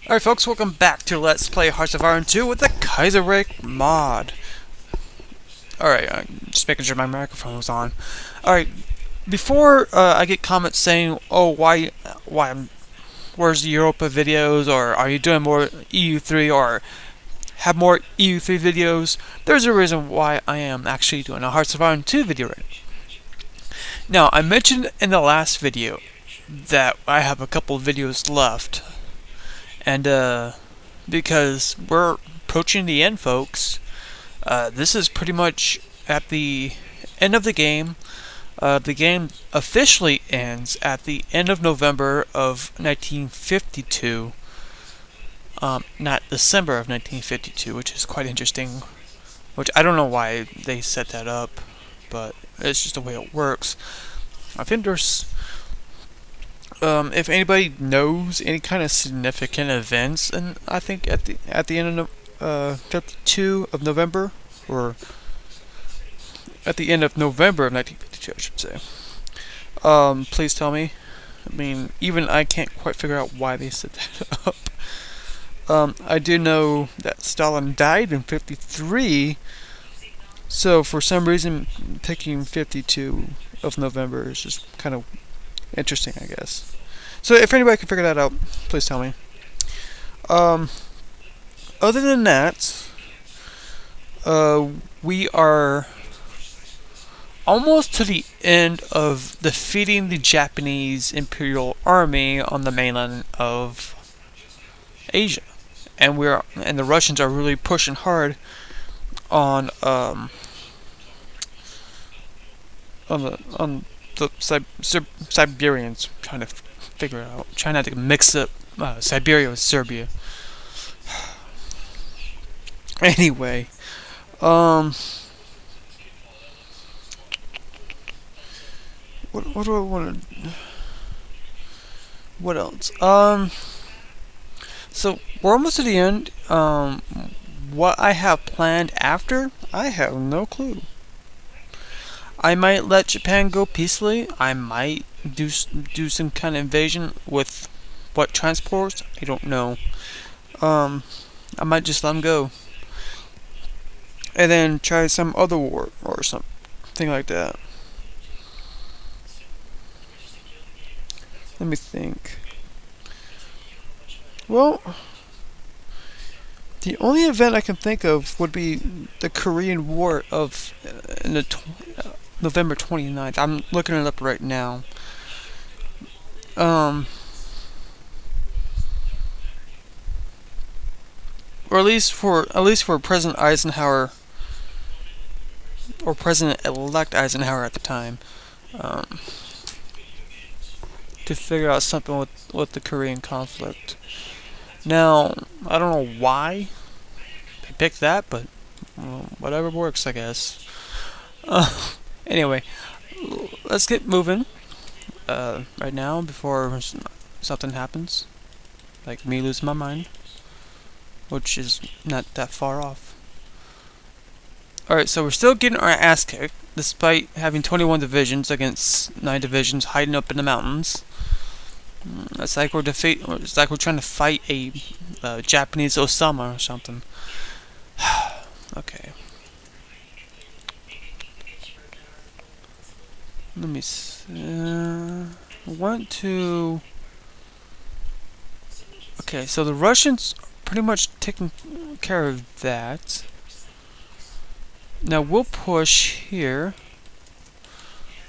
Alright folks, welcome back to Let's Play Hearts of Iron 2 with the Kaiserreich mod. Alright, just making sure my microphone was on. Alright, before I get comments saying, oh, where's the Europa videos, or are you doing more EU3, or have more EU3 videos, there's a reason why I am actually doing a Hearts of Iron 2 video right now. I mentioned in the last video that I have a couple of videos left. And because we're approaching the end, folks, this is pretty much at the end of the game. The game officially ends at the end of November of 1952. Not December of 1952, which is quite interesting. Which I don't know why they set that up, but it's just the way it works. I think there's if anybody knows any kind of significant events, and I think at the end of 52 of November, or at the end of November of 1952, I should say. Please tell me. I mean, even I can't quite figure out why they set that up. I do know that Stalin died in 53, so for some reason picking 52 of November is just kind of interesting, I guess. So if anybody can figure that out, please tell me. Other than that, we are almost to the end of defeating the Japanese Imperial Army on the mainland of Asia, and the Russians are really pushing hard on the Siberians, trying to figure it out. Trying not to mix up Siberia with Serbia. Anyway, what do I want to? What else? So we're almost to the end. What I have planned after, I have no clue. I might let Japan go peacefully. I might do some kind of invasion with what transports. I don't know. I might just let them go, and then try some other war or something like that. Let me think. Well, the only event I can think of would be the Korean War of in the November 29th. I'm looking it up right now. Or at least for President Eisenhower, or President-elect Eisenhower at the time, to figure out something with the Korean conflict. Now, I don't know why they picked that, but whatever works, I guess. Anyway, let's get moving right now before something happens, like me losing my mind, which is not that far off. Alright, so we're still getting our ass kicked, despite having 21 divisions against 9 divisions hiding up in the mountains. It's like we're trying to fight a Japanese Osama or something. Okay. Let me see. Want to. Okay, so the Russians are pretty much taking care of that. Now we'll push here.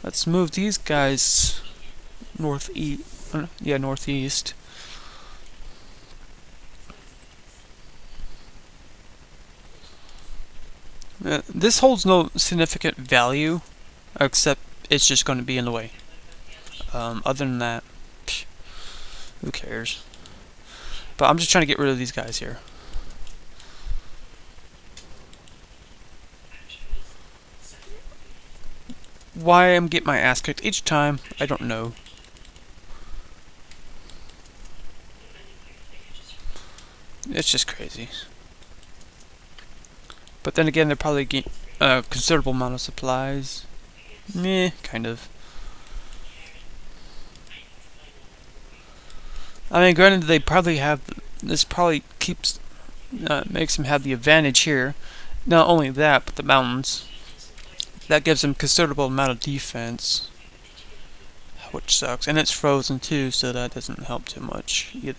Let's move these guys northeast. Yeah, northeast. This holds no significant value, except it's just going to be in the way. Other than that, who cares? But I'm just trying to get rid of these guys here. Why I'm getting my ass kicked each time, I don't know. It's just crazy. But then again, they're probably getting a considerable amount of supplies. Meh, kind of. I mean, granted, they probably have this probably makes him have the advantage here. Not only that, but the mountains. That gives him considerable amount of defense, which sucks. And it's frozen too, so that doesn't help too much either.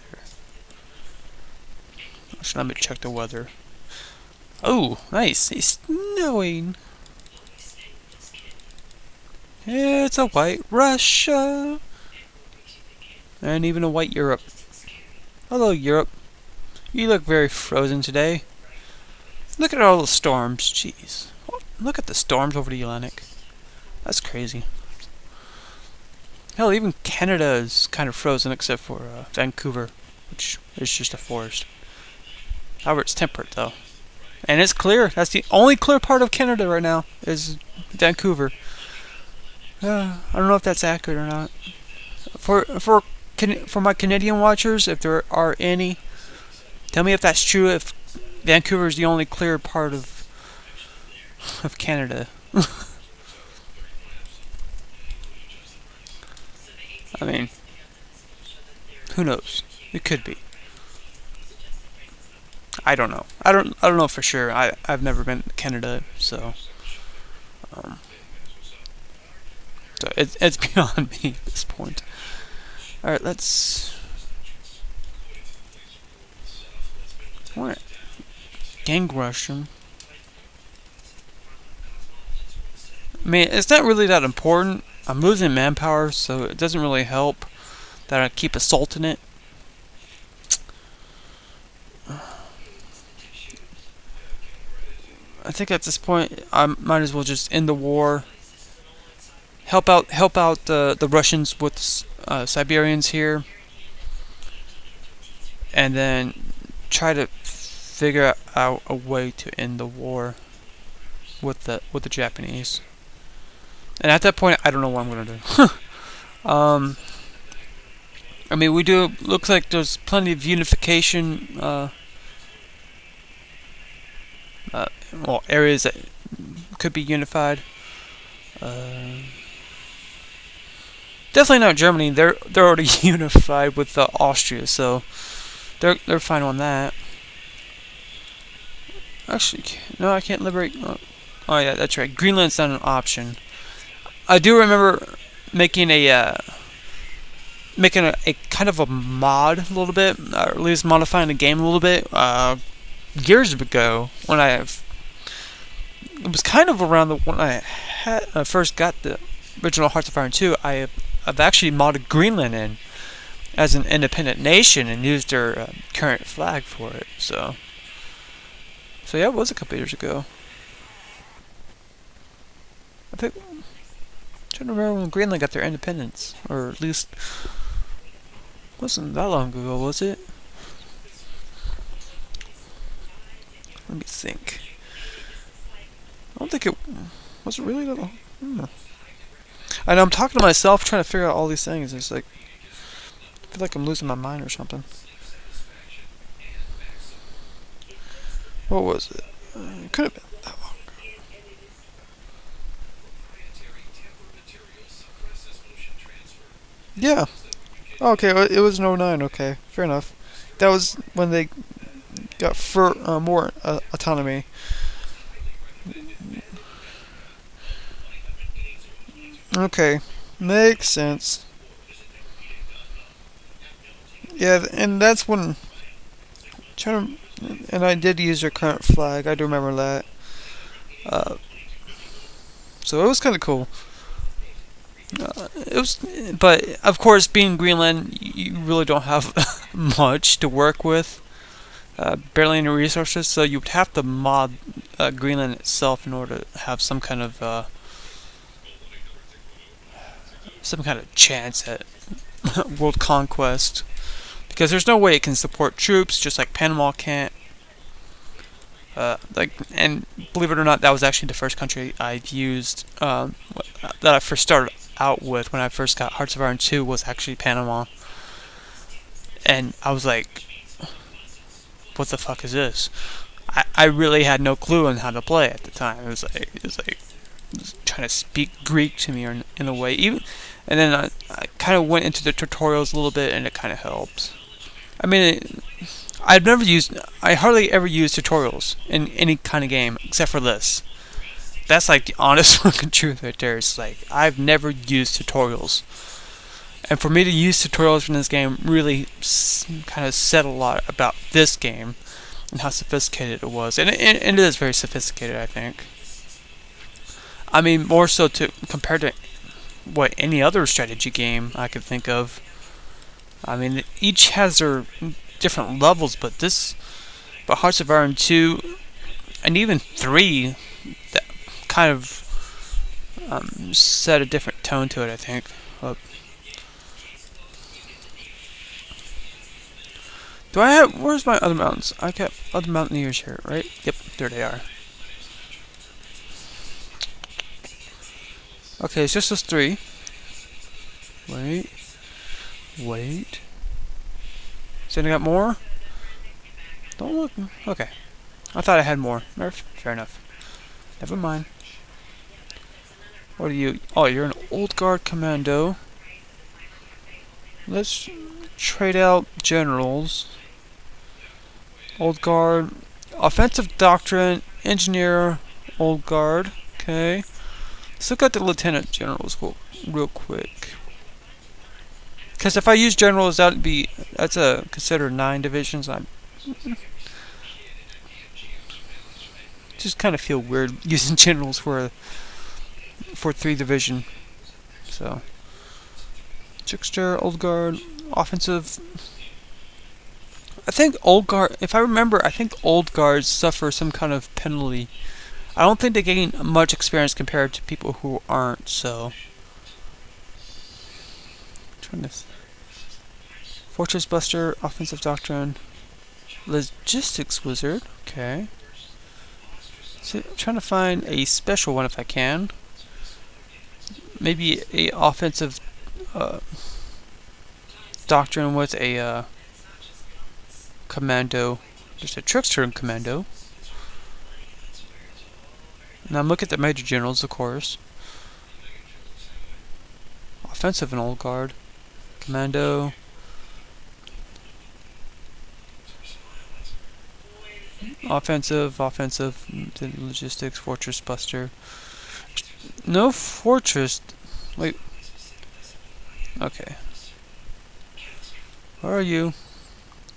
Actually, let me check the weather. Oh, nice. It's snowing. It's a white Russia. And even a white Europe. Hello, Europe. You look very frozen today. Look at all the storms. Jeez. Look at the storms over the Atlantic. That's crazy. Hell, even Canada is kind of frozen except for Vancouver, which is just a forest. However, it's temperate though. And it's clear. That's the only clear part of Canada right now is Vancouver. I don't know if that's accurate or not. For my Canadian watchers, if there are any, tell me if that's true. If Vancouver is the only clear part of Canada. I mean, who knows? It could be. I don't know. I don't know for sure. I've never been to Canada, so it's beyond me at this point. All right, let's. What? Gang rush him. I mean, it's not really that important. I'm losing manpower, so it doesn't really help that I keep assaulting it. I think at this point I might as well just end the war. Help out the Russians with Siberians here, and then try to figure out a way to end the war with the Japanese. And at that point, I don't know what I'm gonna do. I mean, we do. Looks like there's plenty of unification. Well, areas that could be unified. Definitely not Germany. They're already unified with Austria, so they're fine on that. Actually, no, I can't liberate. Oh yeah, that's right. Greenland's not an option. I do remember making a kind of a mod a little bit, or at least modifying the game a little bit years ago when it was kind of around when I first got the original Hearts of Iron 2. I've actually modded Greenland in as an independent nation and used their current flag for it. So yeah, it was a couple years ago. I think. I'm trying to remember when Greenland got their independence, or at least wasn't that long ago, was it? Let me think. I don't think it was really that long. And I'm talking to myself, trying to figure out all these things. It's like I feel like I'm losing my mind or something. What was it? It could have been that long ago. Yeah. Oh, okay, it was in '09. Okay, fair enough. That was when they got more autonomy. Okay, makes sense. Yeah, and that's when and I did use their current flag. I do remember that. So it was kind of cool. It was, but of course, being Greenland, you really don't have much to work with. Barely any resources, so you would have to mod Greenland itself in order to have some kind of chance at World Conquest. Because there's no way it can support troops, just like Panama can't. And believe it or not, that was actually the first country I've used that I first started out with when I first got Hearts of Iron 2 was actually Panama. And I was like, what the fuck is this? I really had no clue on how to play at the time. It was like trying to speak Greek to me in a way. And then I kind of went into the tutorials a little bit, and it kind of helped. I mean, I hardly ever use tutorials in any kind of game except for this. That's like the honest fucking truth right there. It's like, I've never used tutorials. And for me to use tutorials in this game really kind of said a lot about this game and how sophisticated it was. And it is very sophisticated, I think. I mean, more so to compared to what any other strategy game I could think of. I mean, each has their different levels, but Hearts of Iron 2 and even 3 that kind of set a different tone to it, I think. Do I have... Where's my other mountains? I got other mountaineers here, right? Yep, there they are. Okay, it's just those 3. Wait. So I got more? Don't look... Okay. I thought I had more. Fair enough. Never mind. What are you? Oh, you're an old guard commando. Let's trade out generals. Old guard, offensive doctrine, engineer, old guard. Okay. Let's look at the lieutenant generals real quick. Because if I use generals, that's considered 9 divisions. I just kind of feel weird using generals for 3 division. So, trickster, old guard, offensive. I think old guard, if I remember, I think old guards suffer some kind of penalty. I don't think they gain much experience compared to people who aren't, so. Fortress Buster, Offensive Doctrine, Logistics Wizard, okay. So, I'm trying to find a special one if I can. Maybe a offensive doctrine with a commando, just a trickster and commando. Now look at the major generals, of course. Offensive and old guard, commando. Offensive, logistics, fortress buster. No fortress. Wait. Okay. Where are you?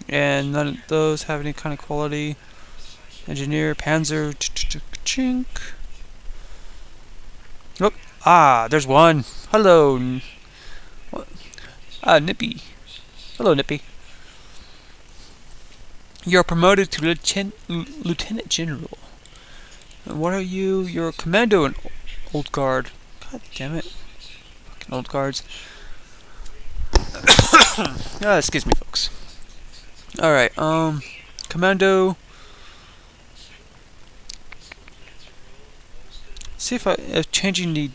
And none of those have any kind of quality. Engineer, panzer, chink. Oh, there's one. Hello. Nippy. Hello, Nippy. You're promoted to Lieutenant General. And what are you? You're a commando and old guard. God damn it. Fucking old guards. Excuse me, folks. Alright, commando. See if changing the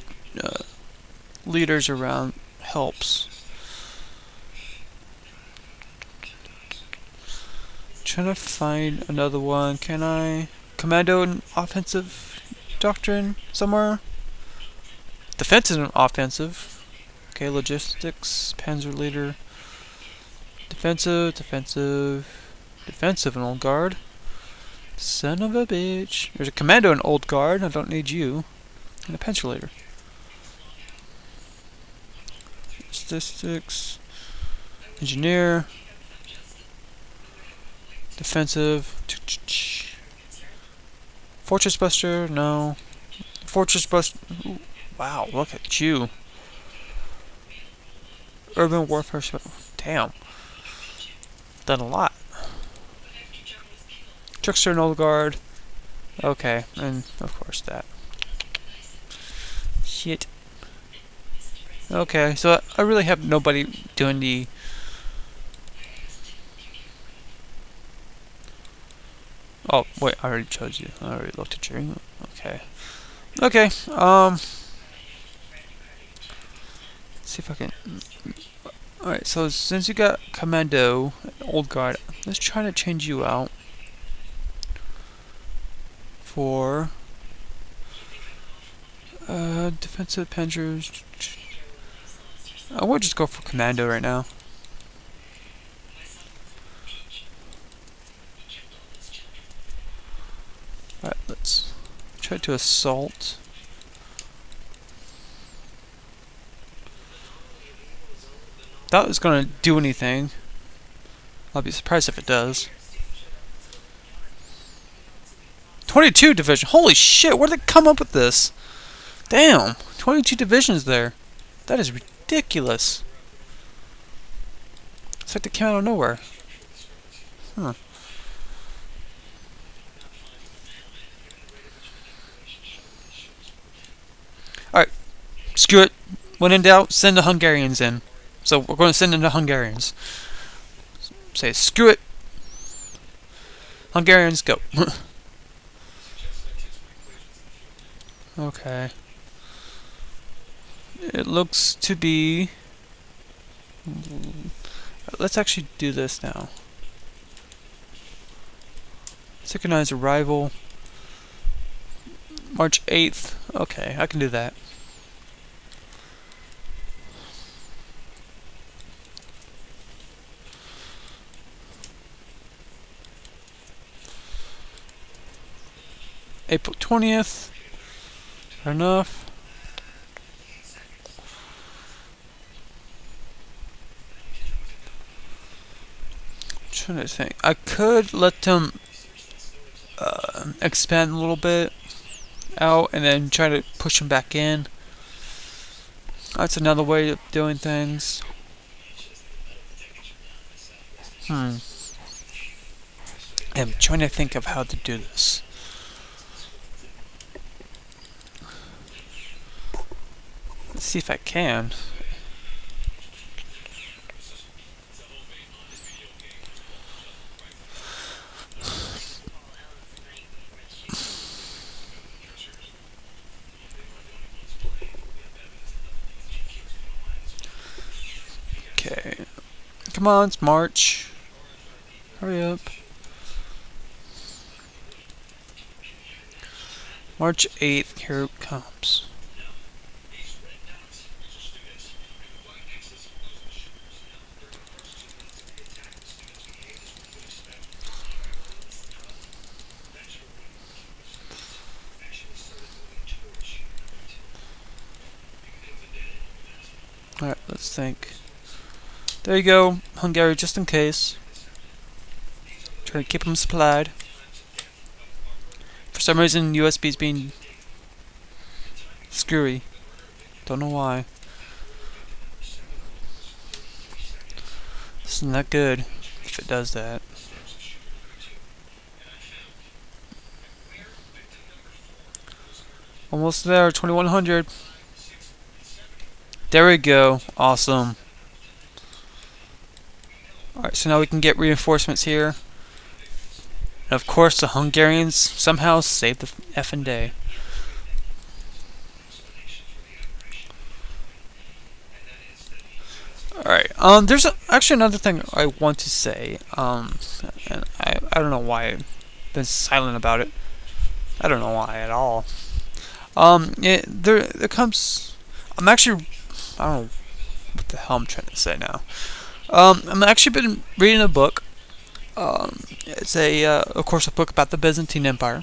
leaders around helps. Trying to find another one. Can I? Commando and offensive doctrine somewhere? Defensive and offensive. Okay, logistics, panzer leader. Defensive and old guard. Son of a bitch. There's a commando and old guard. I don't need you. And a panzer leader. Statistics. Engineer. Defensive. Fortress Buster. No. Fortress Buster. Ooh, wow, look at you. Urban Warfare. Damn. Done a lot. Trickster and old guard. Okay, and of course that. Shit. Okay, so I really have nobody doing the... Oh, wait, I already chose you. I already looked at you. Okay. Okay, see if I can... Alright, so since you got Commando, Old Guard, let's try to change you out for defensive Panzers. I would just go for Commando right now. Try to assault. That was gonna do anything. I'll be surprised if it does. 22 division. Holy shit, where did they come up with this? Damn, 22 divisions there. That is ridiculous. It's like they came out of nowhere. Huh. Alright, screw it. When in doubt, send the Hungarians in. So we're going to send in the Hungarians. Say, screw it. Hungarians, go. Okay. It looks to be... Let's actually do this now. Synchronize arrival. March 8th. Okay, I can do that. April 20th. Fair enough. I'm trying to think. I could let them expand a little bit out and then try to push them back in. That's another way of doing things. I'm trying to think of how to do this. Let's see if I can. Okay. Come on, it's March. Hurry up. March 8th, here it comes. Alright, let's think. There you go, Hungary, just in case. Try to keep them supplied. For some reason, USB's being screwy. Don't know why. It's not good if it does that. Almost there, 2100. There we go. Awesome. Alright, so now we can get reinforcements here. And of course, the Hungarians somehow saved the effing day. Alright, there's actually another thing I want to say. And I don't know why I've been silent about it. I don't know why at all. There comes... I'm actually... I don't know what the hell I'm trying to say now. I'm actually been reading a book. It's of course, a book about the Byzantine Empire.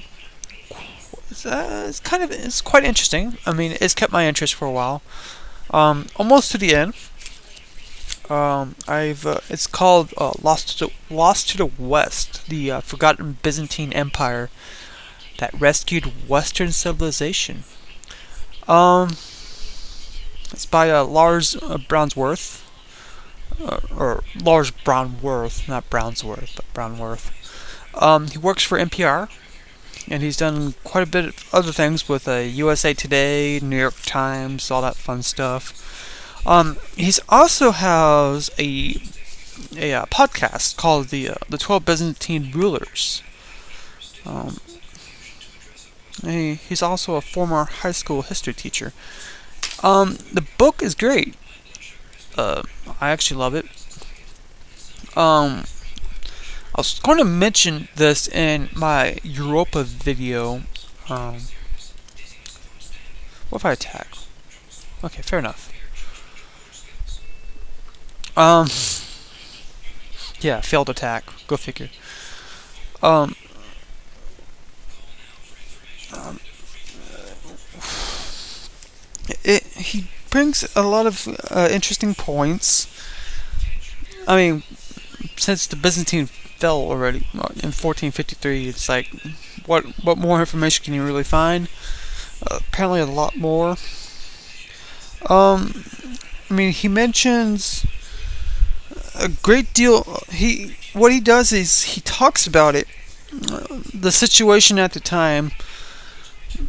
It's quite interesting. I mean, it's kept my interest for a while. Almost to the end. It's called Lost to the West, the forgotten Byzantine Empire that rescued Western civilization. It's by Lars Brownsworth. Or Lars Brownworth, not Brownsworth, but Brownworth. He works for NPR, and he's done quite a bit of other things with USA Today, New York Times, all that fun stuff. He's also has a podcast called the 12 Byzantine Rulers. He's also a former high school history teacher. The book is great. I actually love it. I was going to mention this in my Europa video. What if I attack? Okay, fair enough. Yeah, failed attack. Go figure. he brings a lot of interesting points. I mean, since the Byzantine fell already in 1453, it's like, what more information can you really find? Apparently, a lot more. I mean, he mentions a great deal. What he does is he talks about it, the situation at the time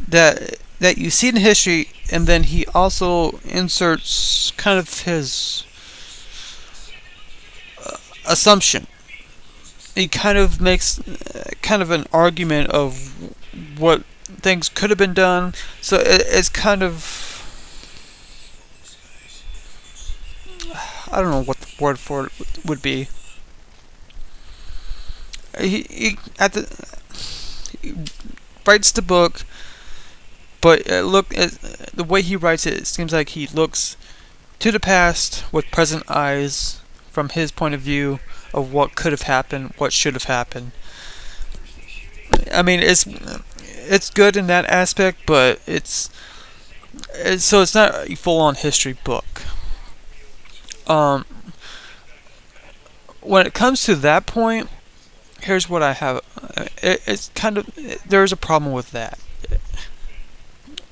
that you see in history, and then he also inserts kind of his assumption. He kind of makes kind of an argument of what things could have been done. So it's kind of, I don't know what the word for it would be. He writes the book, but the way he writes it, it seems like he looks to the past with present eyes from his point of view of what could have happened, what should have happened. I mean, it's good in that aspect, but it's not a full-on history book. When it comes to that point, here's what I have. It's kind of, there's a problem with that,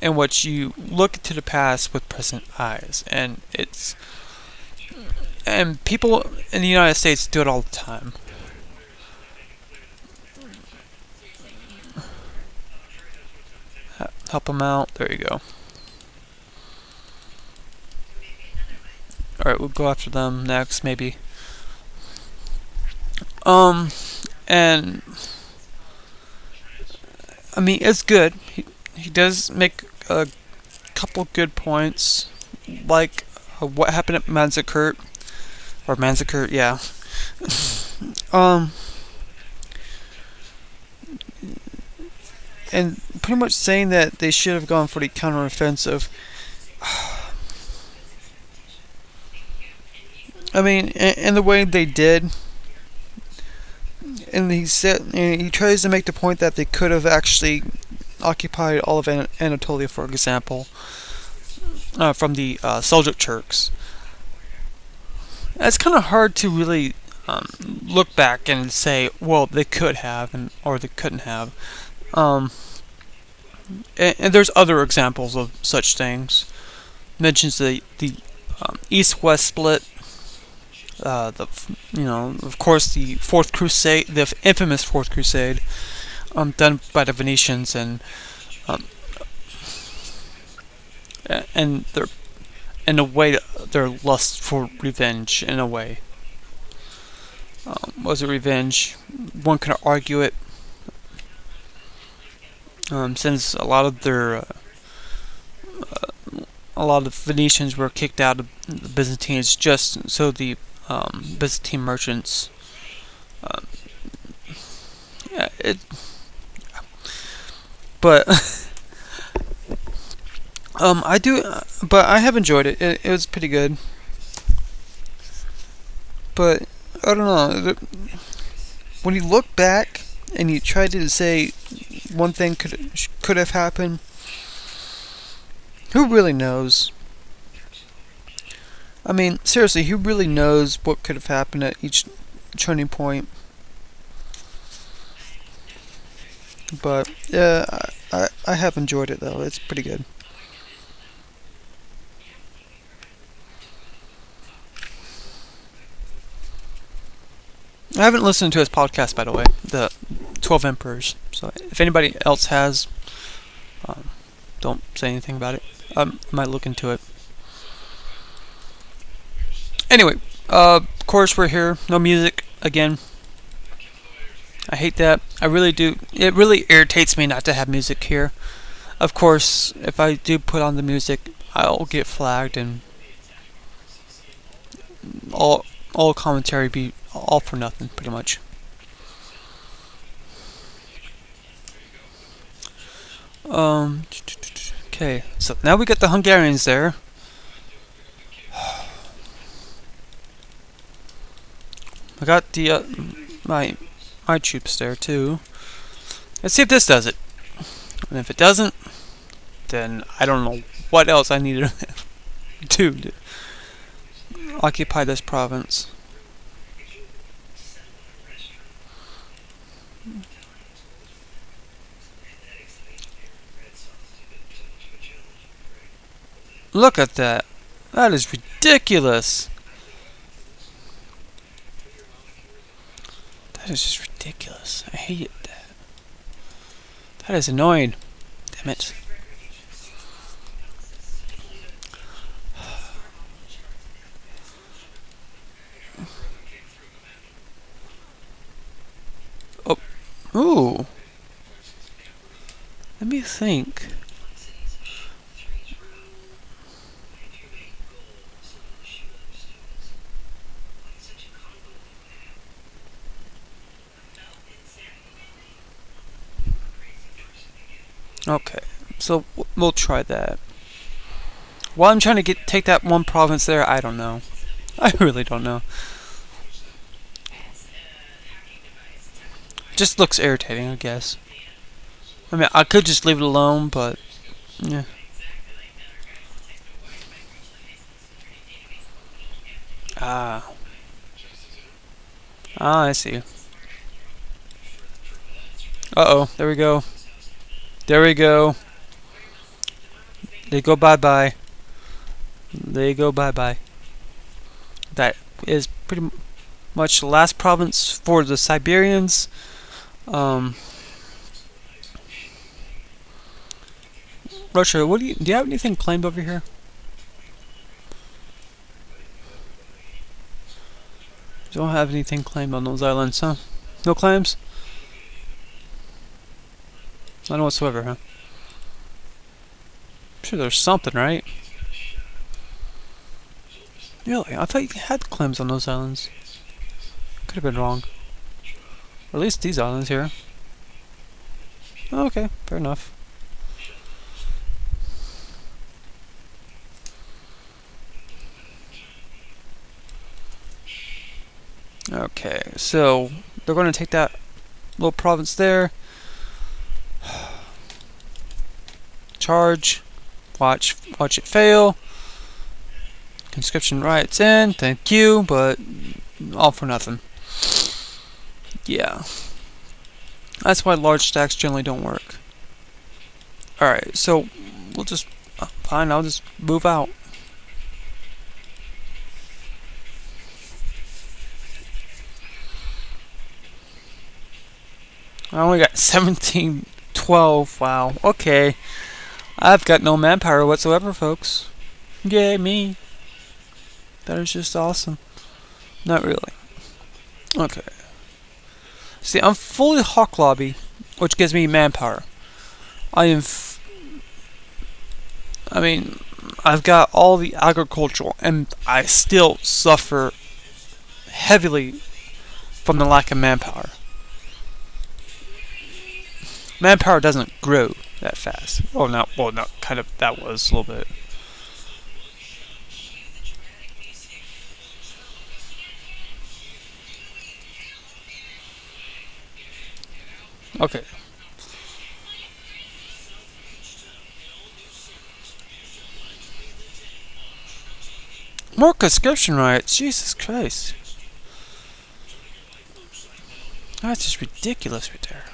in which you look to the past with present eyes, and people in the United States do it all the time. Help them out. There you go. Alright, we'll go after them next, maybe. And I mean, it's good. He does make a couple good points, like what happened at Manzikert, yeah. And pretty much saying that they should have gone for the counteroffensive. I mean, in the way they did, and he tries to make the point that they could have actually occupied all of Anatolia, for example, from the Seljuk Turks. It's kind of hard to really look back and say, well, they could have, or they couldn't have. And there's other examples of such things. Mentions the East-West split. Of course, the Fourth Crusade, the infamous Fourth Crusade, done by the Venetians, and their, in a way, their lust for revenge. In a way, was it revenge? One could argue it, since a lot of Venetians were kicked out of the Byzantines just so the Byzantine merchants. But I have enjoyed it. It was pretty good. But I don't know. When you look back and you try to say one thing could have happened, who really knows? I mean, seriously, who really knows what could have happened at each turning point? But yeah, I have enjoyed it though. It's pretty good. I haven't listened to his podcast, by the way, the 12 Emperors. So if anybody else has, don't say anything about it. I might look into it. Anyway, of course we're here. No music again. I hate that. I really do. It really irritates me not to have music here. Of course, if I do put on the music, I'll get flagged and all commentary be all for nothing, pretty much. Okay, so now we got the Hungarians there. I got the my troops there too. Let's see if this does it. And if it doesn't, then I don't know what else I need to do to occupy this province. Look at that. That is ridiculous. That is just ridiculous. I hate that. That is annoying. Damn it. Oh. Ooh. Let me think. Okay, so we'll try that. While I'm trying to take that one province there, I don't know. I really don't know. Just looks irritating, I guess. I mean, I could just leave it alone, but yeah. Ah, I see. Uh-oh, there we go. There we go. They go bye-bye. They go bye-bye. That is pretty much the last province for the Siberians. Russia, do you have anything claimed over here? Don't have anything claimed on those islands, huh? No claims? None whatsoever, huh? I'm sure there's something, right? Really? I thought you had claims on those islands. Could have been wrong. Or at least these islands here. Oh, okay, fair enough. Okay, so they're going to take that little province there. Charge. Watch it fail. Conscription riots in. Thank you, but all for nothing. Yeah. That's why large stacks generally don't work. Alright, so we'll just... fine, I'll just move out. I only got 1712. Wow. Okay. I've got no manpower whatsoever, folks. Yay, me. That is just awesome. Not really. Okay. See, I'm fully Hawk Lobby, which gives me manpower. I've got all the agricultural, and I still suffer heavily from the lack of manpower. Manpower doesn't grow that fast. Oh, no, well, no, kind of, that was a little bit. Okay. More conscription riots, Jesus Christ. That's just ridiculous right there.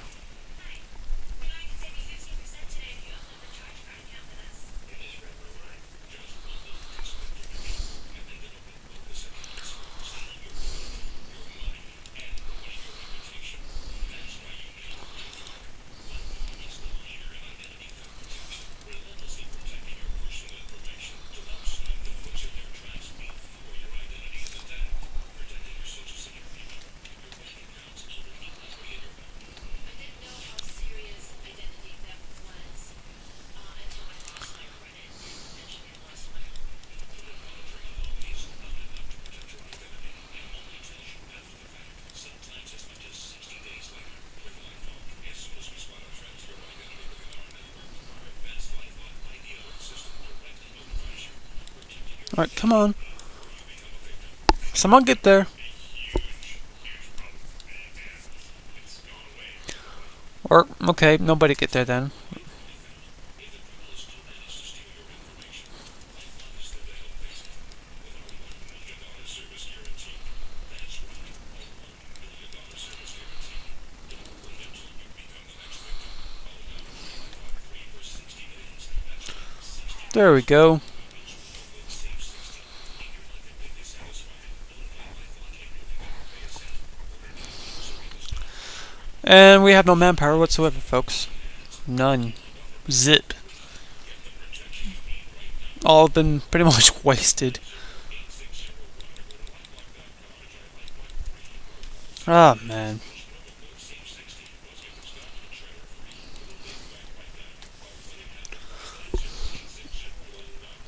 Alright, come on. Someone get there. Or, okay, nobody get there then. There we go. And we have no manpower whatsoever, folks. None. Zip. All have been pretty much wasted. Ah, man.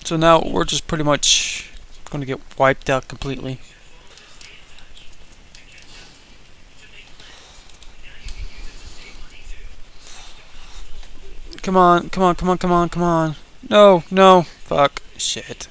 So now we're just pretty much going to get wiped out completely. Come on, come on, come on, come on, come on. No, no. Fuck. Shit.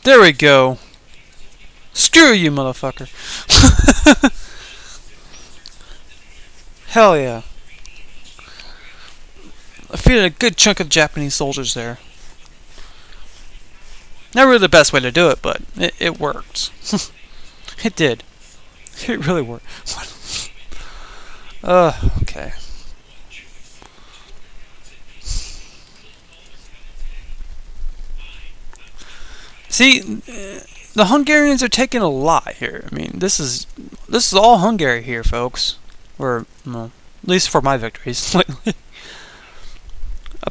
There we go. Screw you, motherfucker. Hell yeah. I defeated a good chunk of Japanese soldiers there. Not really the best way to do it, but it worked. It did. It really worked. Okay. See, the Hungarians are taking a lot here. I mean, this is all Hungary here, folks. Or, well, at least for my victories lately.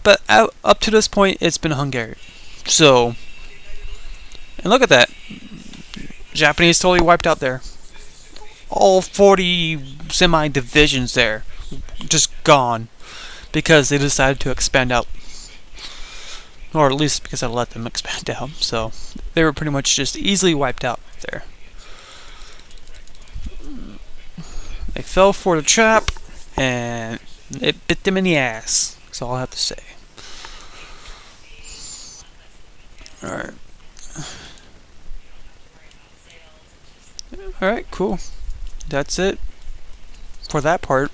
Up to this point, it's been Hungary. So, and look at that. Japanese totally wiped out there. All 40 semi-divisions there. Just gone. Because they decided to expand out. Or at least because I let them expand out. So, they were pretty much just easily wiped out there. They fell for the trap. And it bit them in the ass. That's all I have to say. Alright. Alright, cool. That's it for that part.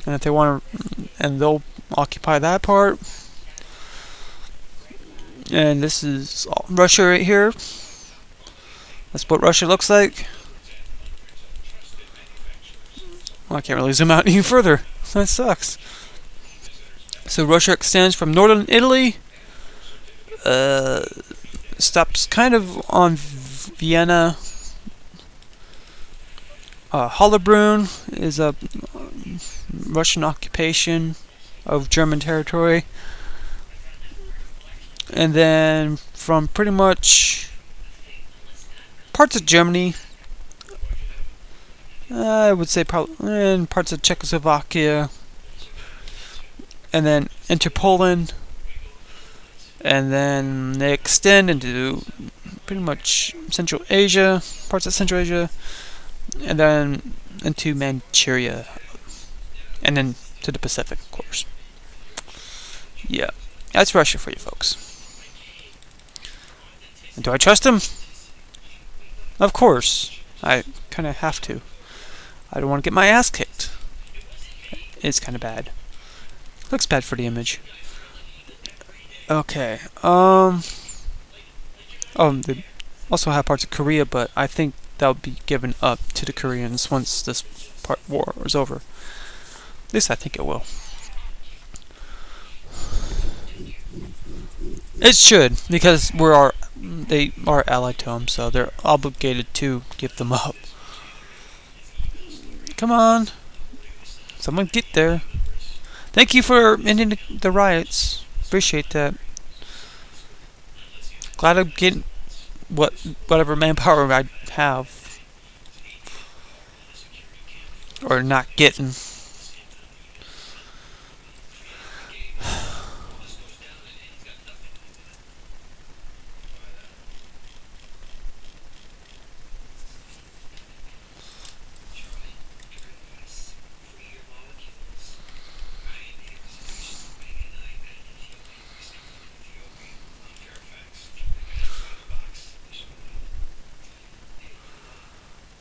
And if they want to, and they'll occupy that part. And this is Russia right here. That's what Russia looks like. Well, I can't really zoom out any further. That sucks. So Russia extends from northern Italy. Stops kind of on Vienna. Hollabrunn is a Russian occupation of German territory. And then from pretty much parts of Germany, I would say probably in parts of Czechoslovakia, and then into Poland, and then they extend into pretty much Central Asia, parts of Central Asia, and then into Manchuria, and then to the Pacific, of course. Yeah, that's Russia for you folks. And do I trust him? Of course. I kind of have to. I don't want to get my ass kicked. It's kind of bad. Looks bad for the image. Okay. Oh, they also have parts of Korea, but I think that'll be given up to the Koreans once this war is over. At least I think it will. It should, because they are allied to them, so they're obligated to give them up. Come on. Someone get there. Thank you for ending the riots. Appreciate that. Glad I'm getting whatever manpower I have. Or not getting.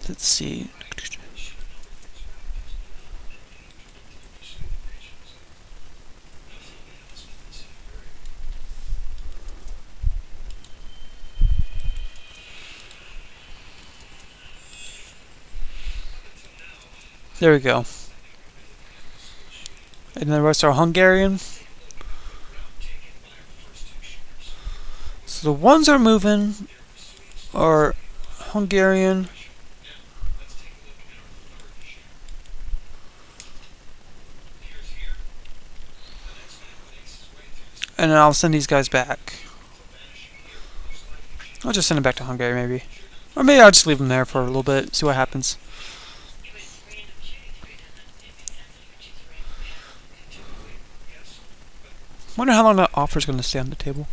Let's see. There we go. And the rest are Hungarian. So the ones that are moving are Hungarian. And then I'll send these guys back. I'll just send them back to Hungary, maybe. Or maybe I'll just leave them there for a little bit, see what happens. Wonder how long that offer's going to stay on the table.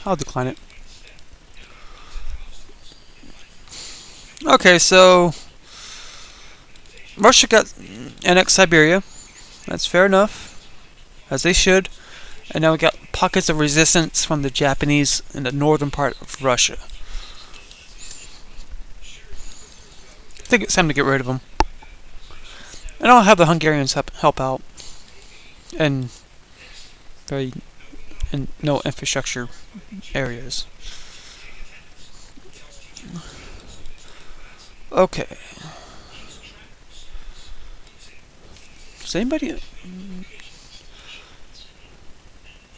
I'll decline it. Okay, so Russia got annexed Siberia. That's fair enough, as they should. And now we got pockets of resistance from the Japanese in the northern part of Russia. I think it's time to get rid of them. And I'll have the Hungarians help out. And no infrastructure areas. Okay. Does anybody?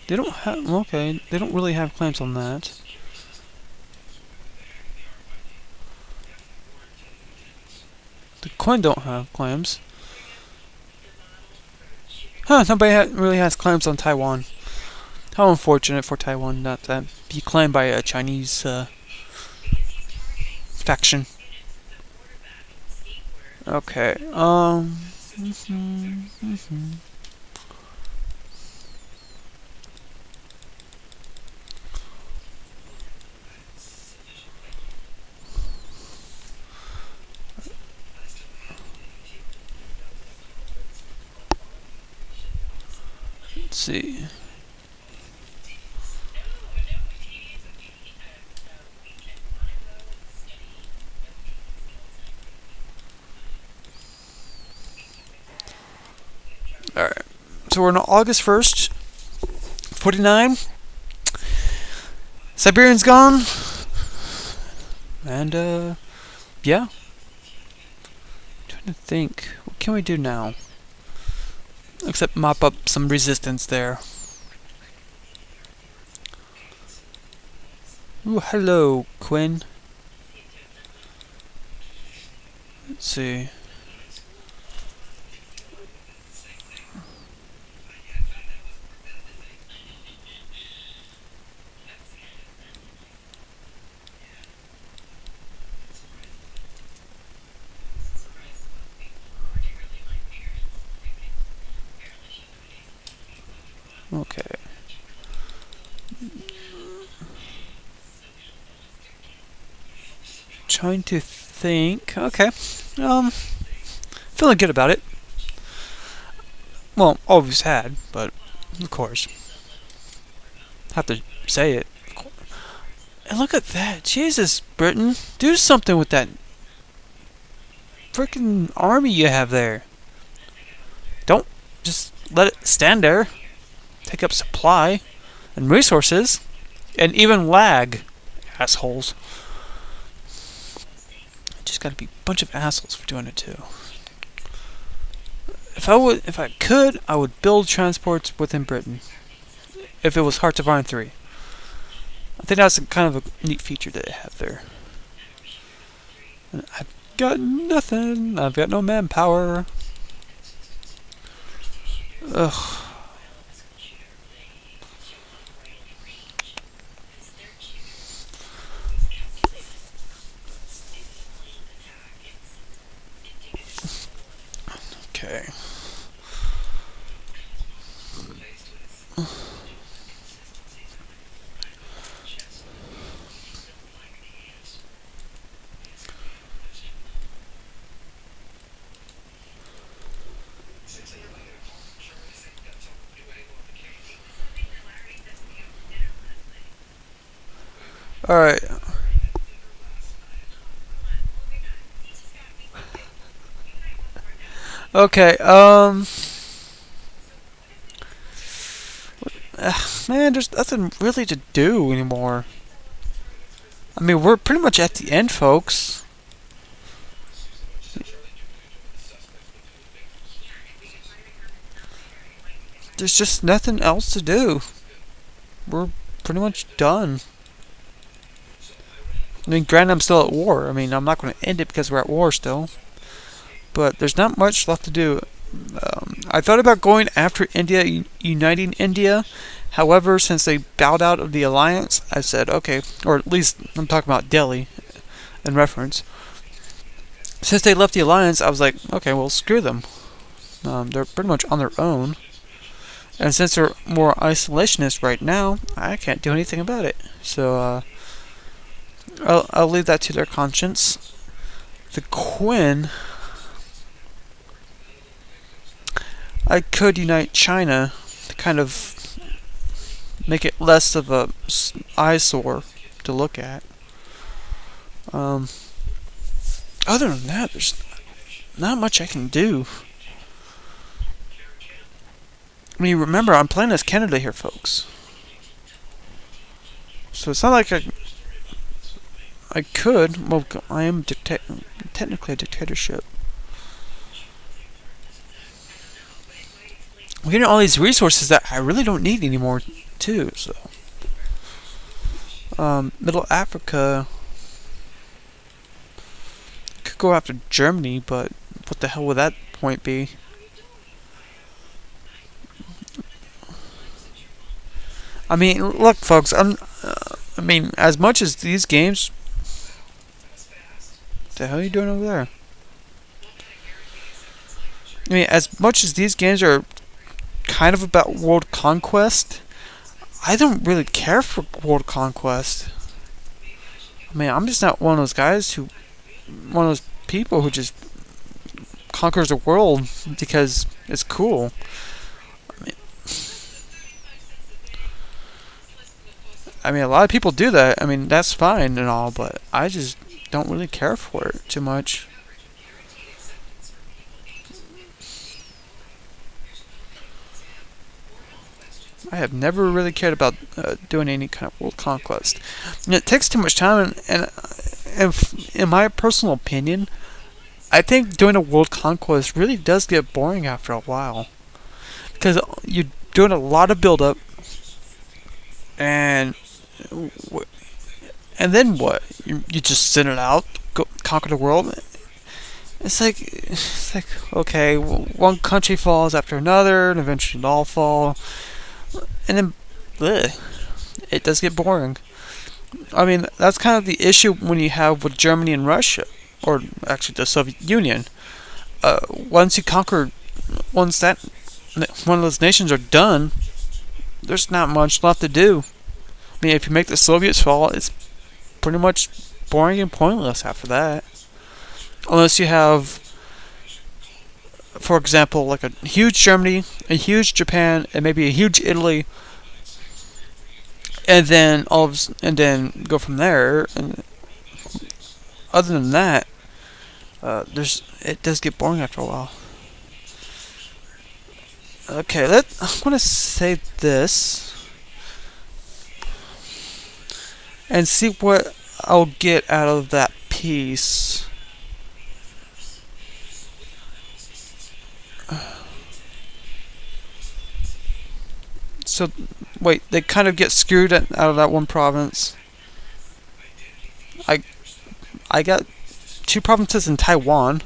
They don't have. Okay, they don't really have claims on that. The Quinn don't have claims. Huh? Nobody really has claims on Taiwan. How unfortunate for Taiwan not to be claimed by a Chinese faction. Okay. Let's see. Alright. So we're on August 1st. 49. Siberian's gone. And, yeah. Trying to think. What can we do now? Except mop up some resistance there. Ooh, hello, Quinn. Let's see. Okay. Trying to think. Okay. Feeling good about it. Well, always had, but of course. Have to say it. And look at that. Jesus, Britain. Do something with that freaking army you have there. Don't just let it stand there. Take up supply and resources and even lag, assholes. Just gotta be a bunch of assholes for doing it too. If I could, I would build transports within Britain. If it was Hearts of Iron 3. I think that's kind of a neat feature that they have there. And I've got nothing. I've got no manpower. Ugh. Okay. Alright. Okay, man, there's nothing really to do anymore. I mean, we're pretty much at the end, folks. There's just nothing else to do. We're pretty much done. I mean, granted, I'm still at war. I mean, I'm not going to end it because we're at war still. But there's not much left to do. I thought about going after India, uniting India. However, since they bowed out of the alliance, I said, okay, or at least I'm talking about Delhi in reference. Since they left the alliance, I was like, okay, well, screw them. They're pretty much on their own. And since they're more isolationist right now, I can't do anything about it. So, I'll leave that to their conscience. The Quinn, I could unite China to kind of make it less of a eyesore to look at. Other than that, there's not much I can do. I mean, remember, I'm playing as Canada here, folks. So it's not like I could. Well, I am technically a dictatorship. We're getting all these resources that I really don't need anymore, too. So, Middle Africa could go after Germany, but what the hell would that point be? I mean, look, folks. I mean, as much as these games. What the hell are you doing over there? I mean, as much as these games are kind of about World Conquest, I don't really care for World Conquest. I mean, I'm just not one of those guys one of those people who just conquers the world because it's cool. I mean, a lot of people do that. I mean, that's fine and all, but I just don't really care for it too much. I have never really cared about doing any kind of world conquest. And it takes too much time, and in my personal opinion, I think doing a world conquest really does get boring after a while. Because you're doing a lot of build-up, and then what? You just send it out, go conquer the world. It's like okay, one country falls after another, and eventually they all fall, and then bleh, it does get boring. I mean, that's kind of the issue when you have with Germany and Russia, or actually the Soviet Union. Once you conquer, once that one of those nations are done, there's not much left to do. I mean, if you make the Soviets fall, it's pretty much boring and pointless after that. Unless you have, for example, like a huge Germany, a huge Japan, and maybe a huge Italy, and then go from there. And other than that, it does get boring after a while. Okay, I'm gonna save this and see what I'll get out of that piece. So, wait, they kind of get screwed out of that one province. I got 2 provinces in Taiwan.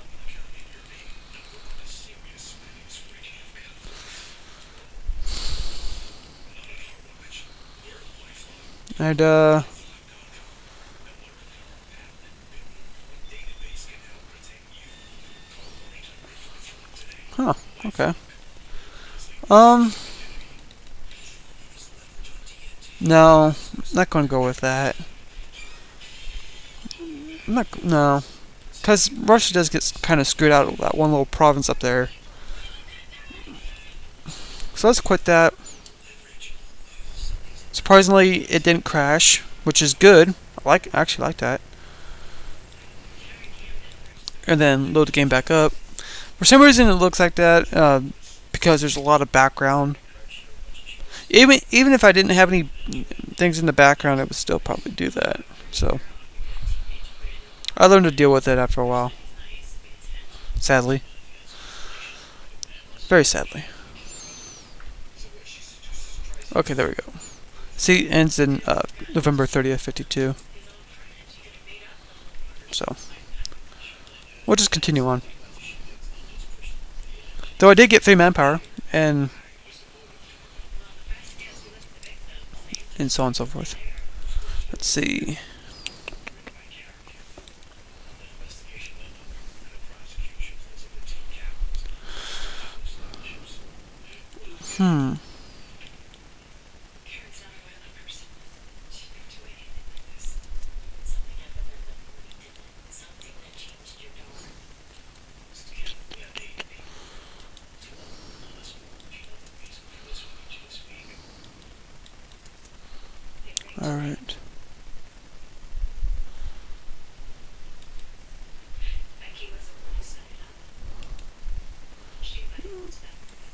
And, huh, okay. No, I'm not gonna go with that. No. Because Russia does get kind of screwed out of that one little province up there. So let's quit that. Surprisingly, it didn't crash, which is good. I actually like that. And then load the game back up. For some reason, it looks like that because there's a lot of background. Even if I didn't have any things in the background, it would still probably do that. So I learned to deal with it after a while. Sadly. Very sadly. Okay, there we go. See, it ends in November 30th, 52. So we'll just continue on. Though I did get free manpower and so on and so forth. Let's see. Alright.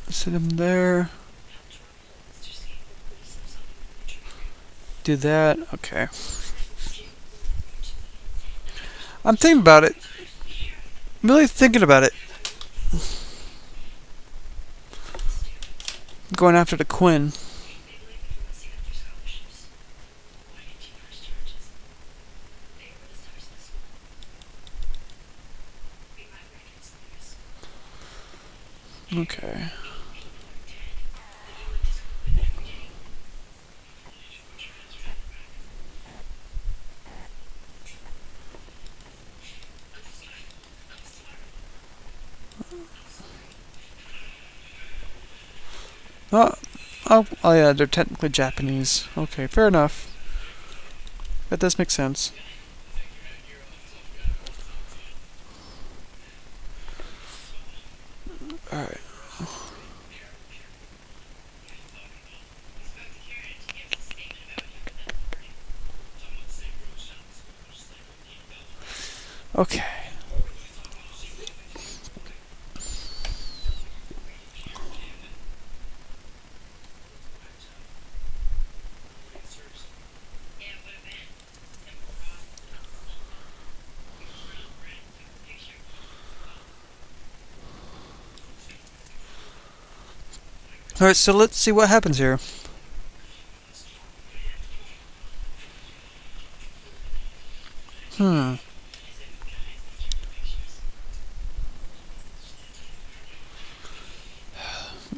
Set him there. Do that. Okay. I'm thinking about it. I'm really thinking about it. Going after the Quinn. Okay. Oh yeah, they're technically Japanese. Okay, fair enough. That does make sense. Alright. Okay. Alright, so let's see what happens here.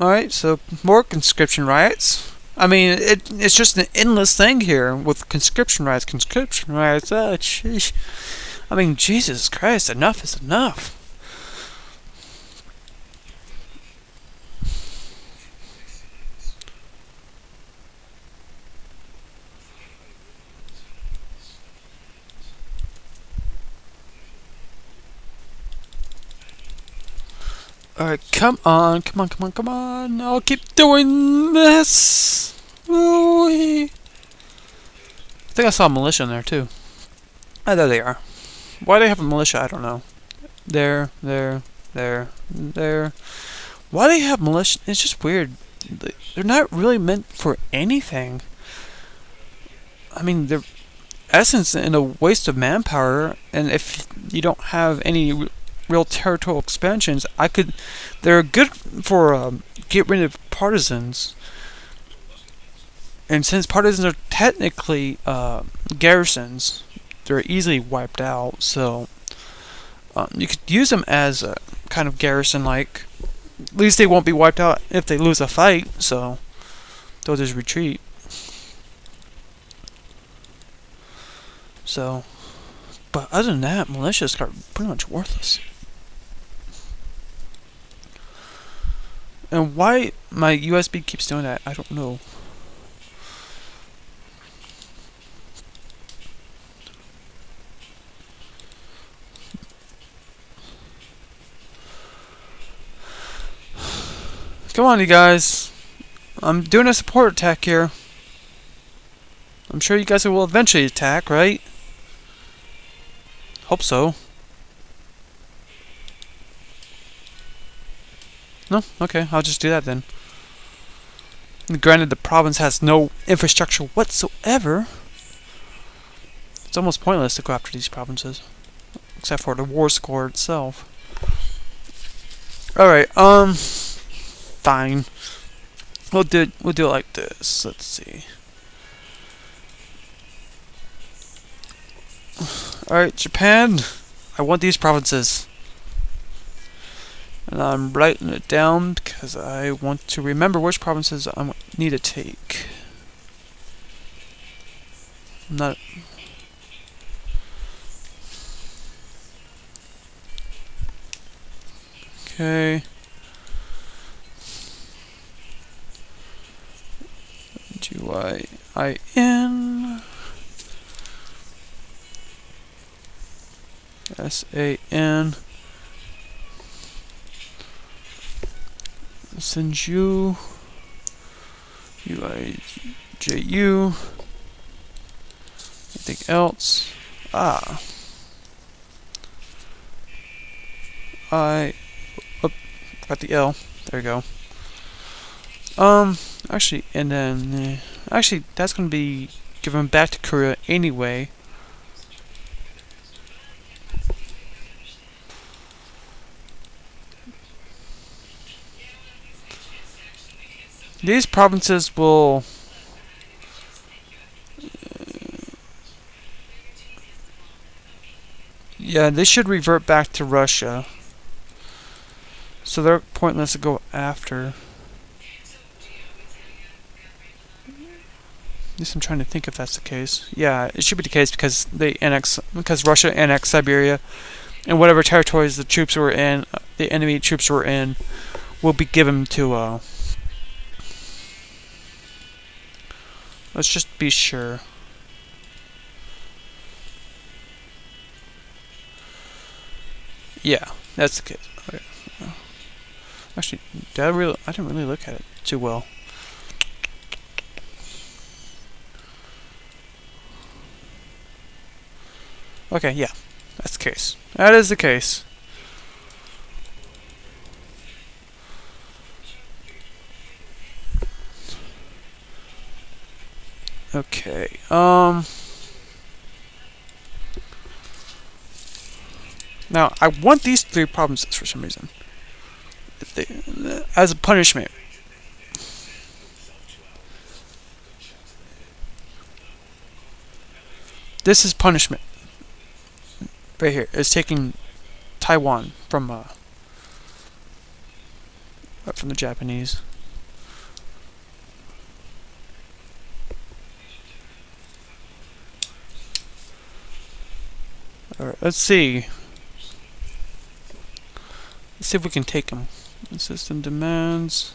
Alright, so more conscription riots. I mean, it's just an endless thing here with conscription riots. Oh, sheesh. I mean, Jesus Christ, enough is enough. Alright, come on. I'll keep doing this. Ooh-wee. I think I saw a militia in there too. Ah, there they are. Why do they have a militia? I don't know. There. Why do they have militia? It's just weird. They're not really meant for anything. I mean, they're essence in a waste of manpower, and if you don't have any real territorial expansions, they're good for get rid of partisans. And since partisans are technically garrisons, they're easily wiped out. So you could use them as a kind of garrison-like. At least they won't be wiped out if they lose a fight. So they'll just retreat. So, but other than that, militias are pretty much worthless. And why my USB keeps doing that, I don't know. Come on, you guys. I'm doing a support attack here. I'm sure you guys will eventually attack, right? Hope so. No? Okay, I'll just do that then. Granted, the province has no infrastructure whatsoever. It's almost pointless to go after these provinces, except for the war score itself. Alright, fine. We'll do it like this. Let's see. Alright, Japan, I want these provinces. And I'm writing it down because I want to remember which provinces I need to take. I'm not... Okay. G-Y-I-N S-A-N Senju U-I-J-U. Anything else? Got the L. There we go. Actually, and then actually that's gonna be given back to Korea anyway. These provinces will yeah, they should revert back to Russia. So they're pointless to go after. At least I'm trying to think if that's the case. Yeah, it should be the case because Russia annexed Siberia, and whatever territories the troops were in, the enemy troops were in, will be given to. Let's just be sure. Yeah, that's the case. Okay. Actually, I didn't really look at it too well. Okay, yeah, that's the case. That is the case. Okay, now, I want these 3 provinces for some reason. As a punishment. This is punishment. Right here. It's taking Taiwan from the Japanese. Alright, let's see. Let's see if we can take them. The system demands.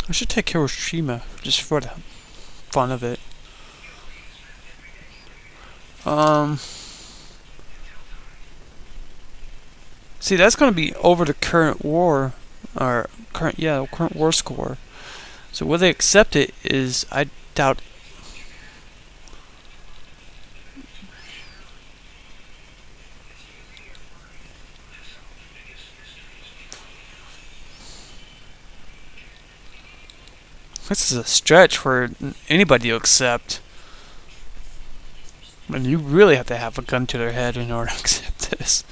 I should take Hiroshima just for the fun of it. See, that's going to be over the current war, or current war score. So whether they accept it is, I doubt. This is a stretch for anybody to accept. I mean, you really have to have a gun to their head in order to accept this.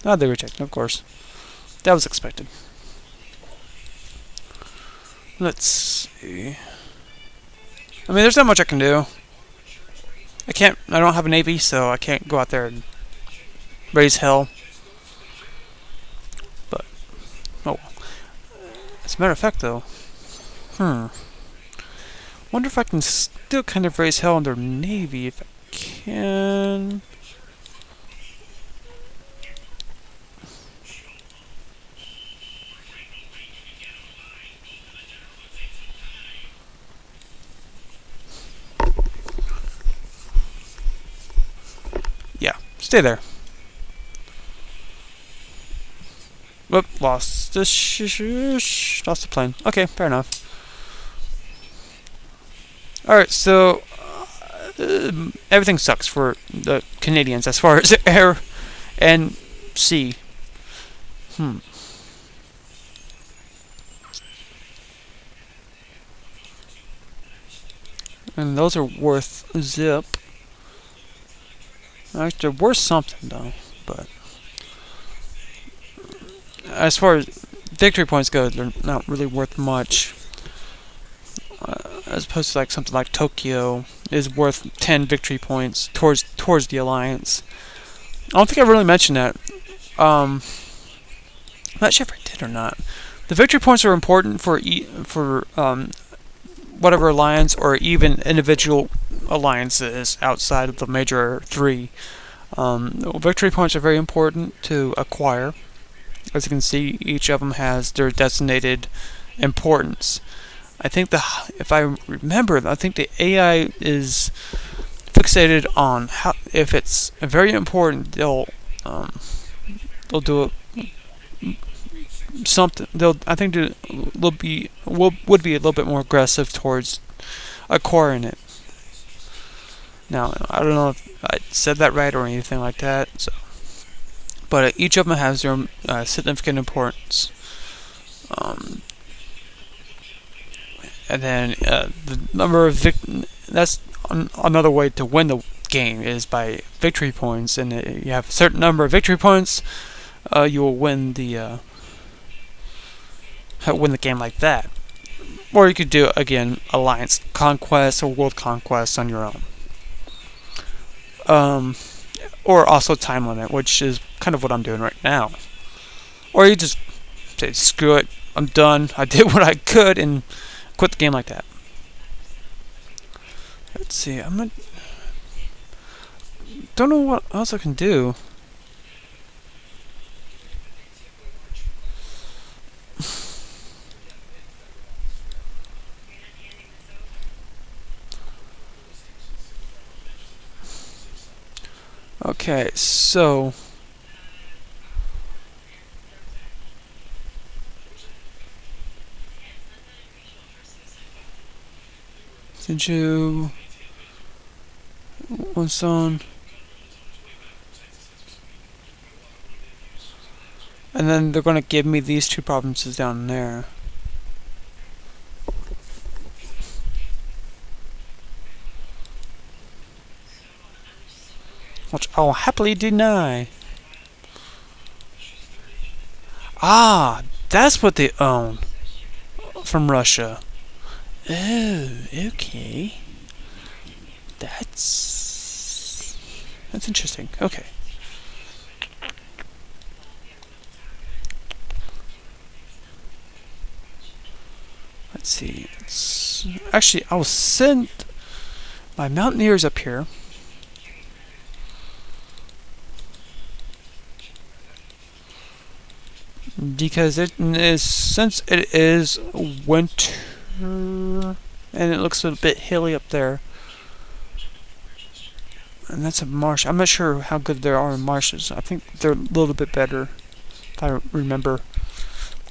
Ah, they reject, of course. That was expected. Let's see. I mean, there's not much I can do. I don't have a navy, so I can't go out there and raise hell. But, oh well. As a matter of fact, though, wonder if I can still kind of raise hell on their navy. can. Yeah, stay there. Whoop, lost lost the plane. Okay, fair enough. Alright, so everything sucks for the Canadians as far as air and sea. And those are worth zip. Actually, they're worth something though, but as far as victory points go, they're not really worth much. As opposed to like something like Tokyo is worth 10 victory points towards the alliance. I don't think I really mentioned that. I'm not sure if I did or not. The victory points are important for whatever alliance or even individual alliances outside of the major three. Victory points are very important to acquire. As you can see, each of them has their designated importance. I think if I remember, I think the AI is fixated on how, if it's very important, they'll do something. I think would be a little bit more aggressive towards acquiring it. Now, I don't know if I said that right or anything like that. So, but each of them has their significant importance. And then the number of that's another way to win the game is by victory points. And you have a certain number of victory points, you will win the game like that. Or you could do again Alliance Conquest or World Conquest on your own. Or also time limit, which is kind of what I'm doing right now. Or you just say screw it, I'm done. I did what I could and quit the game like that. Let's see, don't know what else I can do. Okay, so did you what's on? And then they're going to give me these two provinces down there. Which I'll happily deny. Ah, that's what they own from Russia. Oh, okay. That's interesting. Okay. Let's see. Actually, I'll send my mountaineers up here. Because since it is winter and it looks a bit hilly up there, and that's a marsh. I'm not sure how good there are in marshes. I think they're a little bit better, if I remember.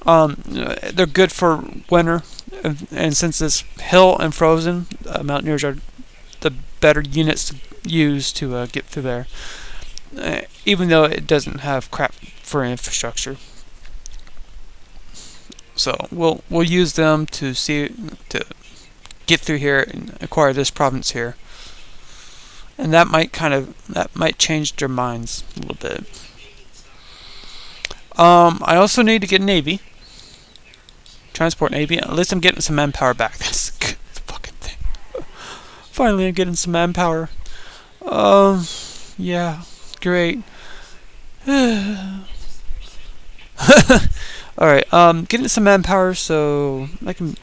They're good for winter, and since it's hill and frozen, mountaineers are the better units to use to get through there. Even though it doesn't have crap for infrastructure. So we'll use them to get through here and acquire this province here, and that might change their minds a little bit. I also need to get Navy, transport Navy. At least I'm getting some manpower back. That's a good fucking thing. Finally, I'm getting some manpower. Yeah, great. Alright, getting some manpower so I can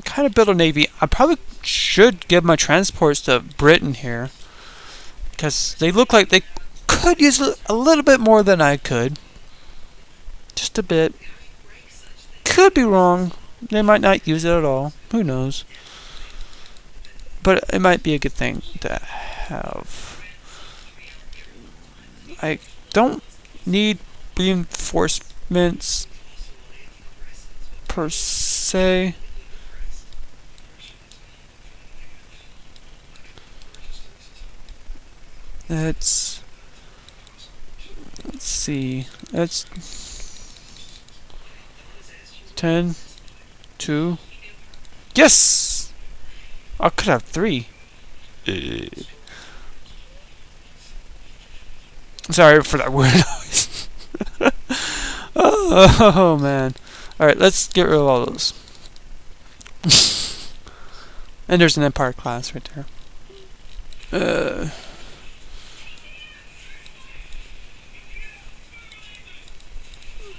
kind of build a navy. I probably should give my transports to Britain here. because they look like they could use a little bit more than I could. Just a bit. Could be wrong. They might not use it at all. Who knows? But it might be a good thing to have. I don't need reinforcements per se. Let's see. That's 10, 2. Yes! I could have 3. Sorry for that weird noise. Oh man. Alright, let's get rid of all those. And there's an Empire class right there.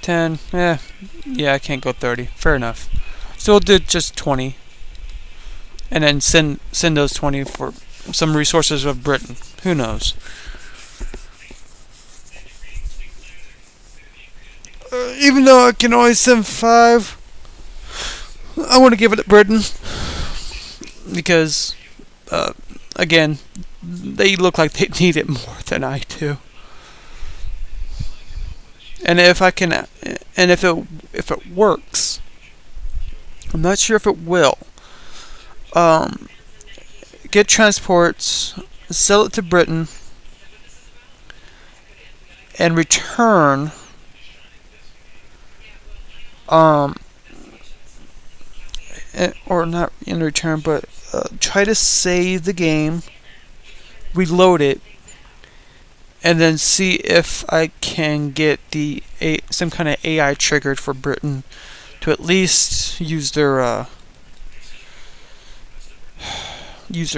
10. Yeah, I can't go 30. Fair enough. So we'll do just 20. And then send those 20 for some resources of Britain. Who knows? Even though I can only send 5, I want to give it to Britain. Because, again, they look like they need it more than I do. And if I can, and if it works, I'm not sure if it will. Get transports, sell it to Britain, and return. Or not in return, but try to save the game, reload it, and then see if I can get some kind of AI triggered for Britain to at least use their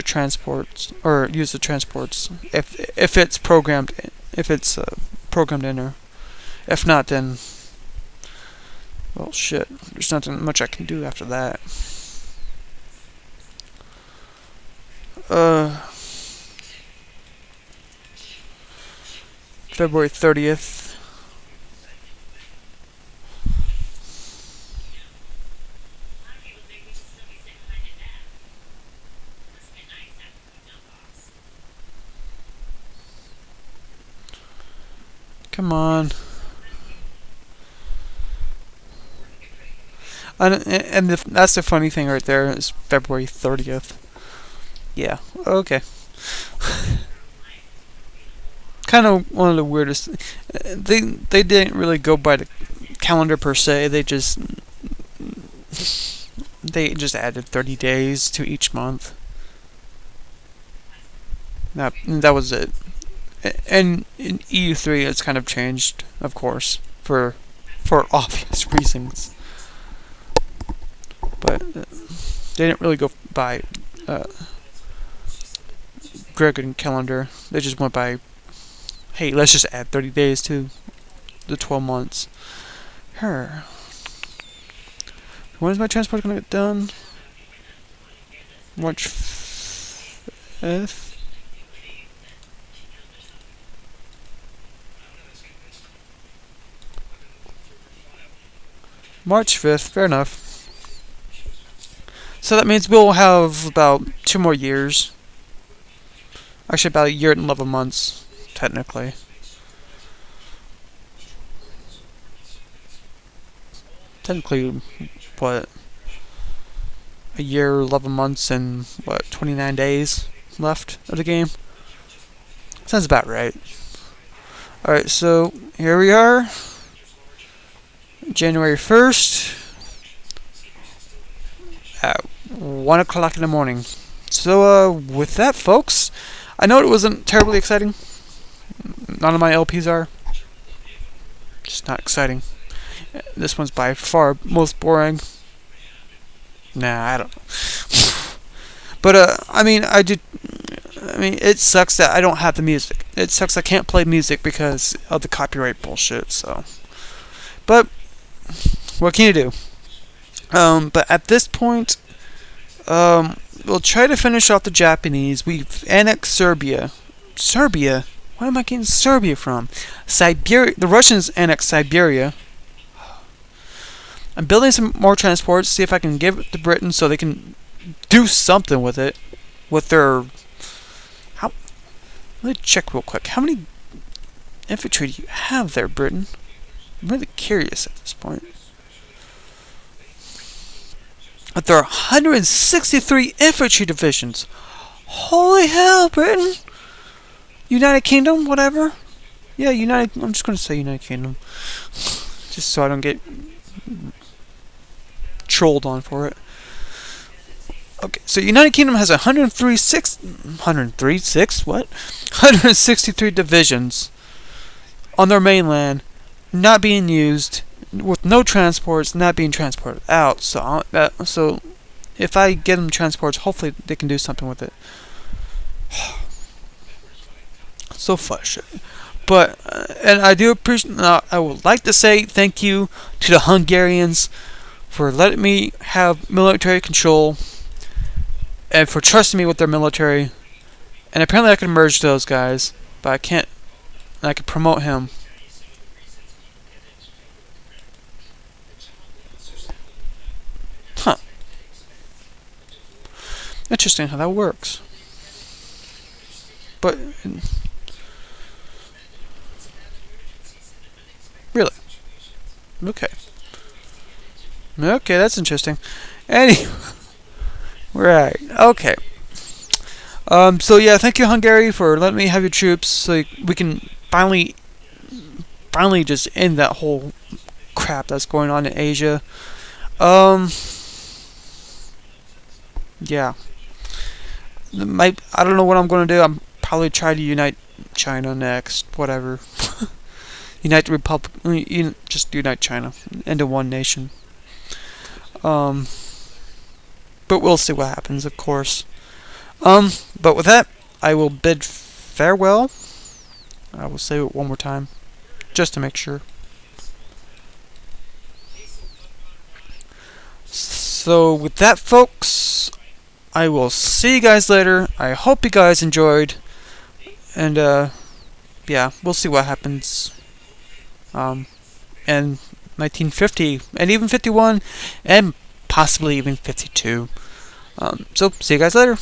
transports, or use the transports if it's programmed in there. If not, then well, shit. There's nothing much I can do after that. February 30th. Come on. And that's the funny thing right there is February 30th. Yeah, okay. Kind of one of the weirdest. They didn't really go by the calendar per se. They just added 30 days to each month. That was it. And in EU3, it's kind of changed, of course, for obvious reasons. But they didn't really go by Gregorian calendar. They just went by, hey, let's just add 30 days to the 12 months. When is my transport going to get done? March 5th? March 5th, fair enough. So that means we'll have about 2 more years. Actually, about 1 year and 11 months, technically. Technically, what? 1 year, 11 months, and what? 29 days left of the game? Sounds about right. Alright, so here we are. January 1st. At 1 o'clock in the morning. So, with that, folks, I know it wasn't terribly exciting. None of my LPs are. Just not exciting. This one's by far most boring. Nah, I don't know. But, I mean, it sucks that I don't have the music. It sucks I can't play music because of the copyright bullshit, so. But, what can you do? But at this point, we'll try to finish off the Japanese. We've annexed Serbia Serbia. Where am I getting Serbia from? Siberia. The Russians annexed Siberia. I'm building some more transports, see if I can give it to Britain so they can do something with it. With their... How? Let me check real quick. How many infantry do you have there, Britain? I'm really curious at this point. But there are 163 infantry divisions. Holy hell, Britain! United Kingdom, whatever. Yeah, United... I'm just going to say United Kingdom. Just so I don't get trolled on for it. Okay, so United Kingdom has 163 divisions on their mainland, not being used, with no transports, not being transported out. So if I get them transports, hopefully they can do something with it. So frustrating. But and I do appreciate. I would like to say thank you to the Hungarians for letting me have military control and for trusting me with their military. And apparently I can merge those guys, but I can't. And I can promote him. Huh. Interesting how that works. But really, okay. Okay, that's interesting. Anyway, right. Okay. So yeah, thank you, Hungary, for letting me have your troops, so we can finally just end that whole crap that's going on in Asia. Yeah. I don't know what I'm gonna do. I'm probably try to unite China next. Whatever. Unite the Republic. Just unite China into one nation. But we'll see what happens, of course. But with that, I will bid farewell. I will say it one more time, just to make sure. So with that, folks, I will see you guys later. I hope you guys enjoyed. And, yeah, we'll see what happens. And 1950, and even 51, and possibly even 52. So, see you guys later.